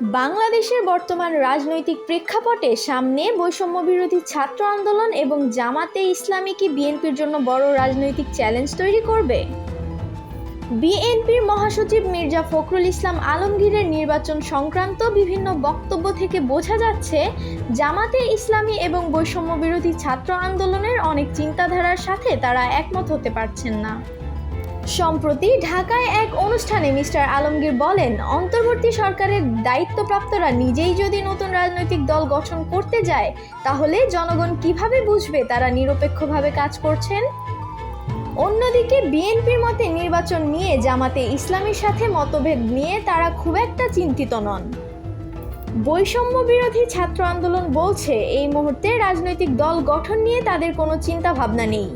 বাংলাদেশের বর্তমান রাজনৈতিক প্রেক্ষাপটে সামনে বৈষম্য বিরোধী ছাত্র আন্দোলন এবং জামাতে ইসলামী কি বিএনপির জন্য বড় রাজনৈতিক চ্যালেঞ্জ তৈরি করবে? বিএনপির মহাসচিব মির্জা ফখরুল ইসলাম আলমগীরের নির্বাচন সংক্রান্ত বিভিন্ন বক্তব্য থেকে বোঝা যাচ্ছে জামাতে ইসলামী এবং বৈষম্য বিরোধী ছাত্র আন্দোলনের অনেক চিন্তাধারার সাথে তারা একমত হতে পারছেন না। সম্প্রতি ঢাকায় এক অনুষ্ঠানে মিস্টার আলমগীর বলেন, অন্তর্বর্তী সরকারের দায়িত্বপ্রাপ্তরা নিজেই যদি নতুন রাজনৈতিক দল গঠন করতে যায় তাহলে জনগণ কিভাবে বুঝবে তারা নিরপেক্ষভাবে কাজ করছেন? অন্যদিকে বিএনপির মতে নির্বাচন নিয়ে জামাতে ইসলামীর সাথে মতভেদ নিয়ে তারা খুব একটা চিন্তিত নন। বৈষম্য বিরোধী ছাত্র আন্দোলন বলছে এই মুহূর্তে রাজনৈতিক দল গঠন নিয়ে তাদের কোনো চিন্তা ভাবনা নেই।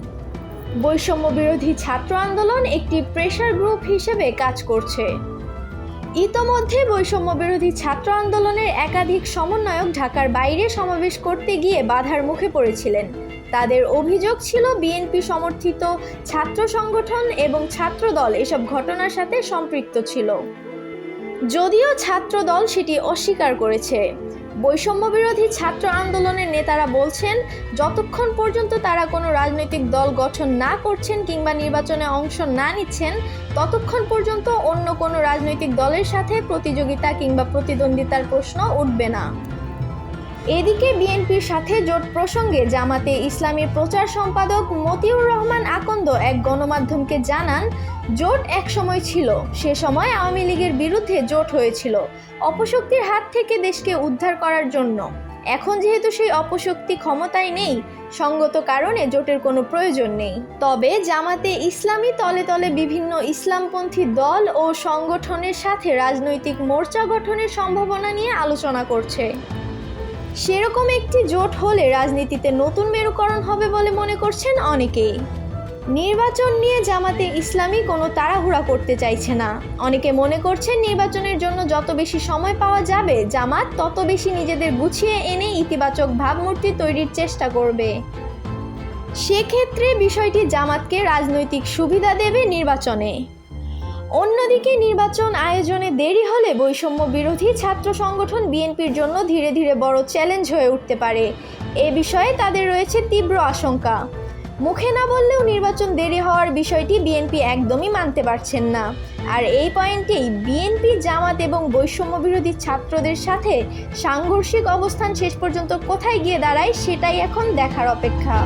বৈষম্য বিরোধী ছাত্র আন্দোলন একটি প্রেসার গ্রুপ হিসেবে কাজ করছে। ইতোমধ্যে বৈষম্য বিরোধী ছাত্র আন্দোলনের একাধিক সমন্বয়ক ঢাকার বাইরে সমাবেশ করতে গিয়ে বাধার মুখে পড়েছিলেন। তাদের অভিযোগ ছিল বিএনপি সমর্থিত ছাত্র সংগঠন এবং ছাত্রদল এসব ঘটনার সাথে সম্পৃক্ত ছিল, যদিও ছাত্রদল সেটি অস্বীকার করেছে। বৈষম্য বিরোধী ছাত্র আন্দোলনের নেতারা বলছেন, যতক্ষণ পর্যন্ত তারা কোনো রাজনৈতিক দল গঠন না করছেন কিংবা নির্বাচনে অংশ না নিচ্ছেন ততক্ষণ পর্যন্ত অন্য কোনো রাজনৈতিক দলের সাথে প্রতিযোগিতা কিংবা প্রতিদ্বন্দ্বিতার প্রশ্ন উঠবে না। এদিকে বিএনপির সাথে জোট প্রসঙ্গে জামাতে ইসলামীর প্রচার সম্পাদক মতিউর রহমান আকন্দ এক গণমাধ্যমকে জানান, জোট এক সময় ছিল, সে সময় আওয়ামী লীগের বিরুদ্ধে জোট হয়েছিল অপশক্তির হাত থেকে দেশকে উদ্ধার করার জন্য। এখন যেহেতু সেই অপশক্তি ক্ষমতায় নেই, সঙ্গত কারণে জোটের কোনো প্রয়োজন নেই। তবে জামাতে ইসলামী তলে তলে বিভিন্ন ইসলামপন্থী দল ও সংগঠনের সাথে রাজনৈতিক মোর্চা গঠনের সম্ভাবনা নিয়ে আলোচনা করছে। সেরকম একটি জোট হলে রাজনীতিতে নতুন মেরুকরণ হবে বলে মনে করছেন অনেকেই। নির্বাচন নিয়ে জামাতে ইসলামী কোনো তাড়াহুড়া করতে চাইছে না। অনেকে মনে করছেন নির্বাচনের জন্য যত বেশি সময় পাওয়া যাবে জামাত তত বেশি নিজেদের গুছিয়ে এনে ইতিবাচক ভাবমূর্তি তৈরির চেষ্টা করবে। সেক্ষেত্রে বিষয়টি জামাতকে রাজনৈতিক সুবিধা দেবে নির্বাচনে। অন্যদিকে নির্বাচন আয়োজনে দেরি হলে বৈষম্য বিরোধী ছাত্র সংগঠন বিএনপির জন্য ধীরে ধীরে বড় চ্যালেঞ্জ হয়ে উঠতে পারে। এ বিষয়ে তাদের রয়েছে তীব্র আশঙ্কা। মুখে না বললেও নির্বাচন দেরি হওয়ার বিষয়টি বিএনপি একদমই মানতে পারছেন না। আর এই পয়েন্টেই বিএনপি, জামাত এবং বৈষম্য বিরোধী ছাত্রদের সাথে সাংঘর্ষিক অবস্থান শেষ পর্যন্ত কোথায় গিয়ে দাঁড়ায় সেটাই এখন দেখার অপেক্ষা।